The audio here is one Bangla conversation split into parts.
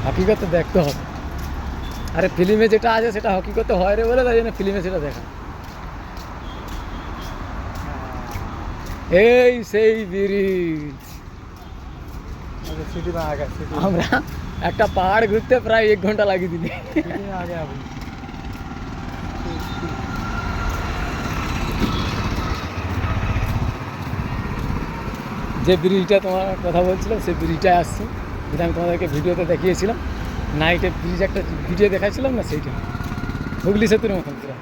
হকিকতে দেখতে হবে। আরে ফিল্মে যেটা আছে সেটা হকিকতে হয় রে বলে, তাই জন্য ফিল্মে সেটা দেখা। এই সেই ব্রিজ, আমরা একটা পাহাড় ঘুরতে প্রায় 1 ঘন্টা লাগিয়ে দিলি। যে ব্রিজটা তোমার কথা বলছিলাম সেই ব্রিজটায় আসছি, যেটা আমি তোমাদেরকে ভিডিওতে দেখিয়েছিলাম। নাইটে ব্রিজ একটা ভিডিও দেখাচ্ছিলাম না, সেইটা হুগলি সেতুর মতন পুরো।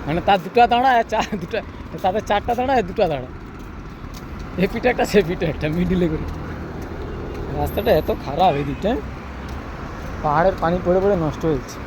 মানে তার দুটো দাঁড়া দুটা, তাদের 4টা দাঁড়া, 2টা দাঁড়া, এ পিঠে একটা সে পিঠে একটা, মিডিলে করে। রাস্তাটা এত খারাপ এই দিকটায়, পাহাড়ের পানি পড়ে পড়ে নষ্ট হয়েছে।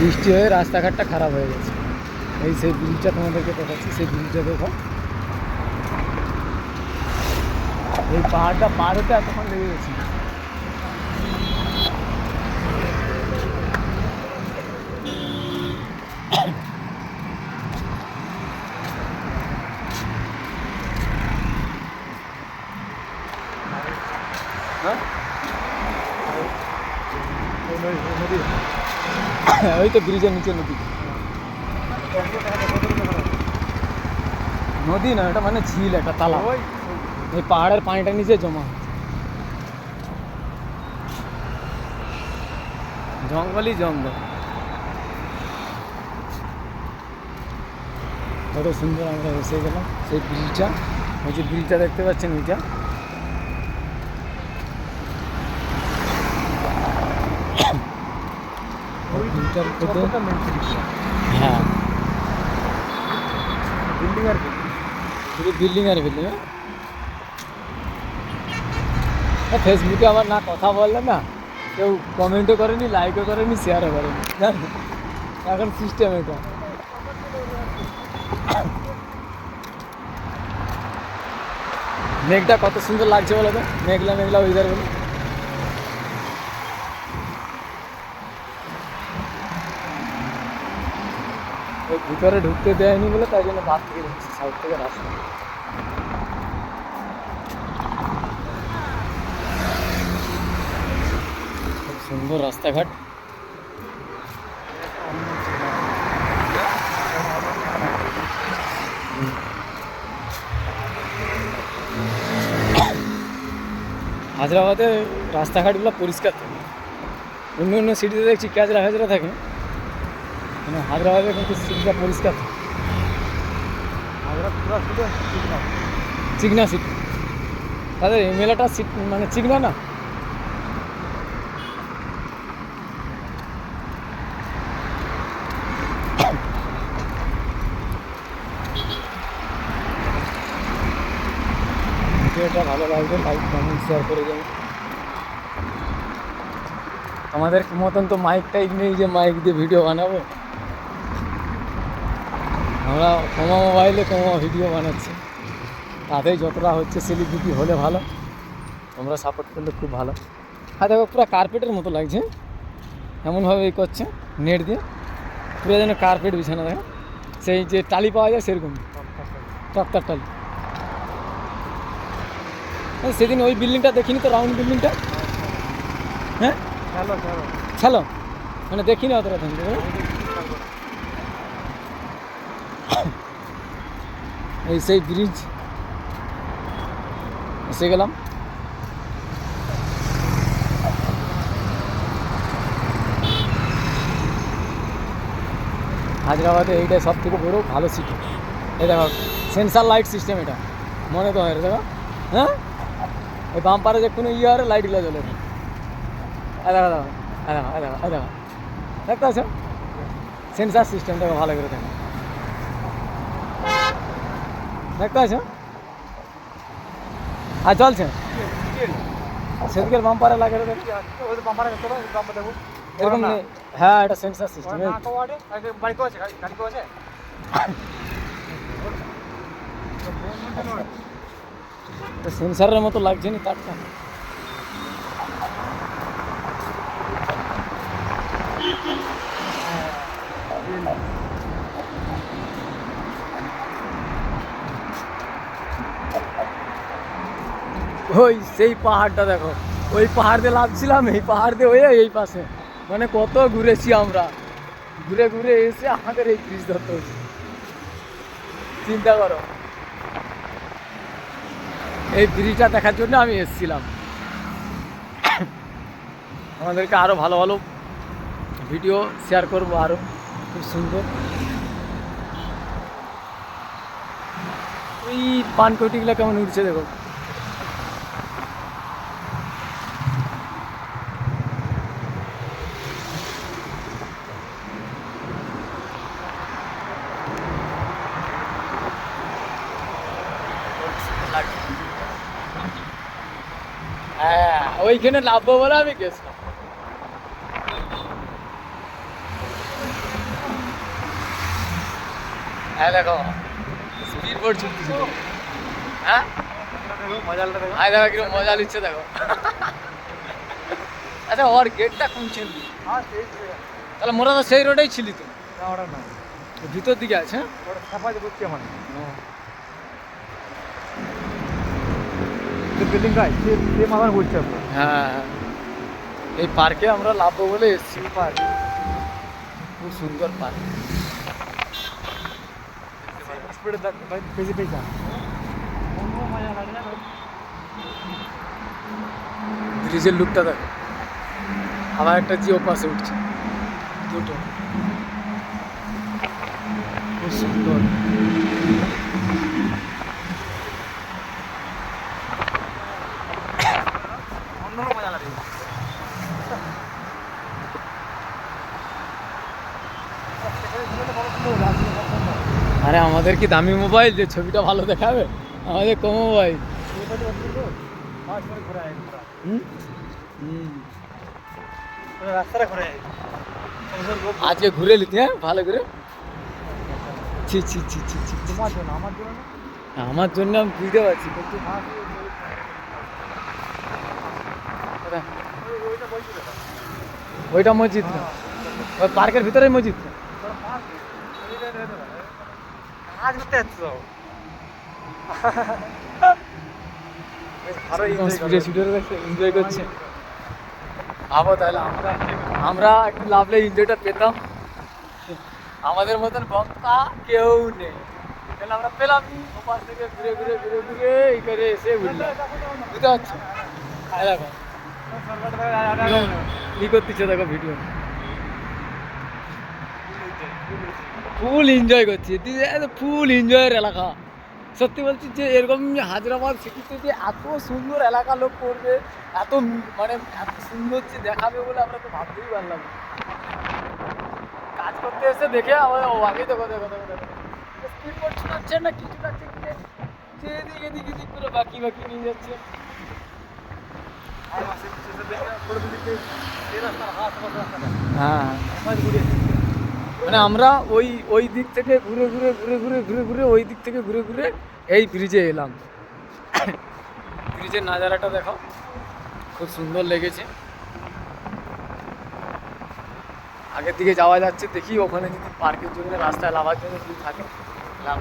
বৃষ্টি হয়ে রাস্তাঘাটটা খারাপ হয়ে গেছে। এই সেই ব্রিজটা তোমাদেরকে দেখাচ্ছি, সেই ব্রিজটা দেখো। এই পাহাড়টা পার হতে এতক্ষণ লেগে গেছে। ওই তো ব্রিজের নিচে নদী। নদী না, এটা মানে ঝিল, একটা তালাব। এই পাহাড়ের পানিটা নিচে জমা, জঙ্গলই জঙ্গল। কত সুন্দর আমরা এসে গেলাম সেই ব্রিজটা। ওই যে ব্রিজটা দেখতে পাচ্ছেন, ওইটা হ্যাঁ, বিল্ডিং আর শুধু বিল্ডিং আর বিল্ডিং। ফেসবুকে আমার না কথা বললে না কেউ কমেন্টও করেনি, লাইকও করেনি, শেয়ারও করেনি, জানো এখন সিস্টেম এটা। মেঘটা কত সুন্দর লাগছে বলো তো, মেঘলা মেঘলা ওয়েদার বলে। ওই ভিতরে ঢুকতে দেয়নি বলে, তাই জন্য বাদ থেকে ঢুকছে, সাইড থেকে রাস্তা। খুব সুন্দর রাস্তাঘাট। হায়দ্রাবাদে রাস্তাঘাটগুলো পরিষ্কার থাকে, অন্য অন্য সিটিতে দেখছি ক্যাচরা ফ্যাচরা থাকে, মানে হায়দ্রাবাদে কিন্তু সিটিটা পরিষ্কার থাকে। চিকনা সিটি, তাদের মেলাটা মানে চিকনা না। ভিডিওটা ভালো লাগবে লাইক কমেন্ট শেয়ার করে যাবে। আমাদের মতন তো মাইক টাইক নেই যে মাইক দিয়ে ভিডিও বানাবো, আমরা কমা মোবাইলে কমা ভিডিও বানাচ্ছি, তাতেই যতটা হচ্ছে সেলিব্রিটি হলে ভালো, তোমরা সাপোর্ট করলে খুব ভালো। আর দেখো পুরো কার্পেটের মতো লাগছে, এমনভাবে এই করছে নেট দিয়ে, পুরো যেন কার্পেট বিছানা। দেখো সেই যে টালি পাওয়া যায় সেরকম তক্তার টালি। সেদিন ওই বিল্ডিংটা দেখিনি তো, রাউন্ড বিল্ডিংটা। হ্যাঁ ছালো, মানে দেখিনি অতটা থাকবে। এই সেই ব্রিজ এসে গেলাম। হায়দ্রাবাদে এইটাই সব থেকে বড়ো ভালো সিটি। এই দেখো সেন্সার লাইট সিস্টেম, এটা মনে তো হয় দেখো। হ্যাঁ, এই বাম্পারে যে কোনো ইয়ে হয় লাইটগুলো জ্বলে। দেখো দেখো দেখো দেখো দেখো, দেখতে আছো সেন্সার সিস্টেম, দেখো ভালো করে দেখো, দেখতে আছো। আর চলছে সেদিকে বাম্পারে লাগে এরকম নেই। হ্যাঁ, এটা সেন্সার সিস্টেম। সেন্সারের মতো লাগছে না তারটা। ওই সেই পাহাড়টা দেখো, ওই পাহাড় দিয়ে লাফছিলাম, এই পাহাড় দিয়ে হয়ে এই পাশে, মানে কত ঘুরেছি আমরা, ঘুরে ঘুরে এসে আমাদের এই ব্রিজ ধরতে হচ্ছে। চিন্তা করো, এই ব্রিজটা দেখার জন্য আমি এসেছিলাম। আমাদেরকে আরও ভালো ভালো ভিডিও শেয়ার করবো, আরও খুব সুন্দর। ওই পানকটিগুলো কেমন উঠছে দেখো। হ্যাঁ, ওইখানে নামবো বলে আমি গেছিলাম। হ্যাঁ দেখো, স্পিড বোর্ড চলতেছে। হ্যাঁ মজাটা দেখো, আয় দেখো কিরকম মজা নিচ্ছে দেখো। আচ্ছা, ওর গেটটা কোন ছিল? তাহলে মোরা তো সেই রোডেই ছিলি তো। না, ভিতর দিকে আছে। ওটা সাফাই করছি আমার বিল্ডিংটা, সে মাথায় ঘুরছে। হ্যাঁ, এই পার্কে আমরা লাভবো বলে এসেছি। পার্ক খুব সুন্দর পার্ক। ব্রিজের লুকটা দেখো, আবার একটা জিও পাশে উঠছে, দুটো খুব সুন্দর। আরে আমাদের কি দামি মোবাইল যে ছবিটা ভালো দেখাবে? আমাদের কম মোবাইল। আজকে ঘুরে নিতি, হ্যাঁ ভালো করে। ছি ছি ছি ছি ছি, তোমার জন্য, আমার জন্য না, আমার জন্য আমি বুঝতে পারছি, কিন্তু ওইটা মসজিদ না, ওই পার্কের ভিতরে মসজিদ না। এনজয় করছে। ভাবো তাহলে আমরা একটু লাভলে এনজয়টা পেতাম। আমাদের মতন বক্তা কেউ নেই, তাহলে আমরা পেলাম ওপাশ থেকে ঘুরে ঘুরে ঘুরে ঘুরে এই করে এসে উঠলাম। বুঝতে পারছো? দেখো কি করতেছে দেখো, ভিডিও ফুল এনজয় করছি, ফুল এনজয়ের এলাকা। সত্যি বলছি যে এরকম হায়দ্রাবাদ সিটিতে যে এত সুন্দর এলাকা লোক করবে, এত মানে এত সুন্দর যে দেখাবে বলে আমরা তো ভাবতেই পারলাম। কাজ করতে এসে দেখে আবার ও আগে দেখো দেখো দেখো দেখো স্পিড বোর্ড শোনাচ্ছে না, কিছু লাগছে কিনে এদিক এদিক এদিক করে বাকি বাকি নিয়ে যাচ্ছে। হ্যাঁ, মানে আমরা ওই ওই দিক থেকে ঘুরে ঘুরে ঘুরে ঘুরে ঘুরে ঘুরে ওই দিক থেকে ঘুরে ঘুরে এই ব্রিজে এলাম। ব্রিজের নাজারাটা দেখো, খুব সুন্দর লেগেছে। আগের দিকে যাওয়া যাচ্ছে, দেখি ওখানে যদি পার্কের জন্য রাস্তায় লাভার জন্য যদি থাকে লাভ।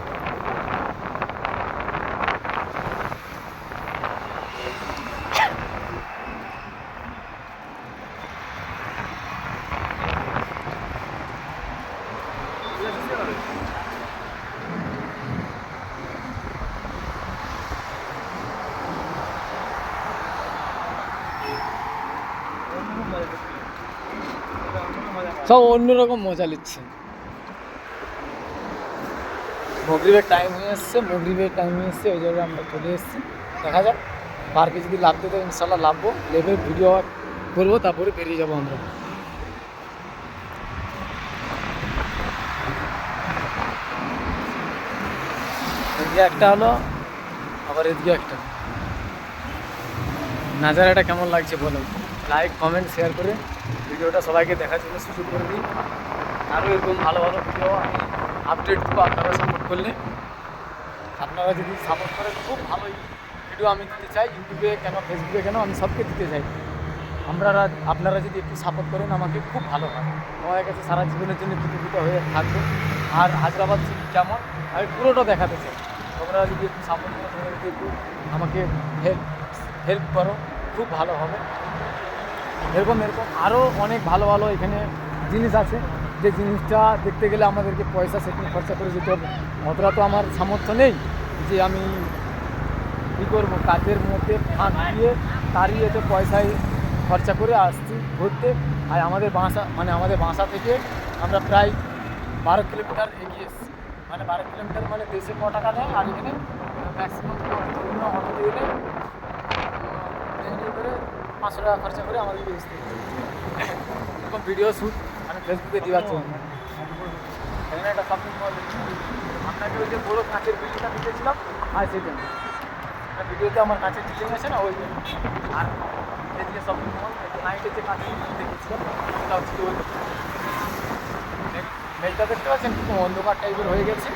সব অন্যরকম মজা নিচ্ছে। মগরিবের টাইম হয়ে এসছে, ওই জায়গায় আমরা চলে এসেছি। দেখা যাক, পার্কে যদি লাভতে তো ইনশাল্লাহ লাভবো, লেবে ভিডিও করবো, তারপরে বেরিয়ে যাবো আমরা। এদিকে একটা হলো, আবার এদিকে একটা। নাজারাটা কেমন লাগছে বলো, লাইক কমেন্ট শেয়ার করে ভিডিওটা সবাইকে দেখার জন্য সুযোগ করে দিই। আরও এরকম ভালো ভালো ভিডিও আমি আপডেট দেবো আপনারা সাপোর্ট করলে। আপনারা যদি সাপোর্ট করেন খুব ভালোই ভিডিও আমি দিতে চাই, ইউটিউবে কেন ফেসবুকে কেন আমি সবকে দিতে চাই। আপনারা যদি একটু সাপোর্ট করেন আমাকে খুব ভালো হয়, আমার কাছে সারা জীবনের জন্য কৃতজ্ঞ হয়ে থাকবো। আর হায়দ্রাবাদ সিটি কেমন আমি পুরোটা দেখাতে চাই। তোমরা যদি একটু সাপোর্ট করো, তোমরা যদি একটু আমাকে হেল্প করো খুব ভালো হবে। এরকম আরও অনেক ভালো ভালো এখানে জিনিস আছে, যে জিনিসটা দেখতে গেলে আমাদেরকে পয়সা সেখানে খরচা করে যেতে হবে। অতটা তো আমার সামর্থ্য নেই যে আমি কী করবো, কাজের মধ্যে ফাঁক দিয়ে তাড়িয়েতে পয়সায় খরচা করে আসছি ঘুরতে। আর আমাদের বাসা থেকে আমরা প্রায় 12 কিলোমিটার এগিয়ে এসেছি। 12 কিলোমিটার দেশে ক টাকা নেয়, আর এখানে ম্যাক্সিমাম অটোতে গেলে করে 500 টাকা খরচা করে আমাদেরকে আসতে এরকম ভিডিও শ্যুট আমি ফেসবুকে দেওয়ার জন্য। এখানে একটা শপিং মল আপনাকে ওই যে বড়ো কাঁচের বিল্ডিংটা দিতেছিলাম, আর সেটা ভিডিওতে আমার কাছের বিল্ডিং আছে না, ওই আর এদিকে শপিং মল নাইটে যে কাঁচের বিল্ডিং দেখেছিলাম সেটা হচ্ছে ওই মেঘটা দেখতে পাচ্ছেন, কিন্তু অন্ধকার টাইপের হয়ে গেছে।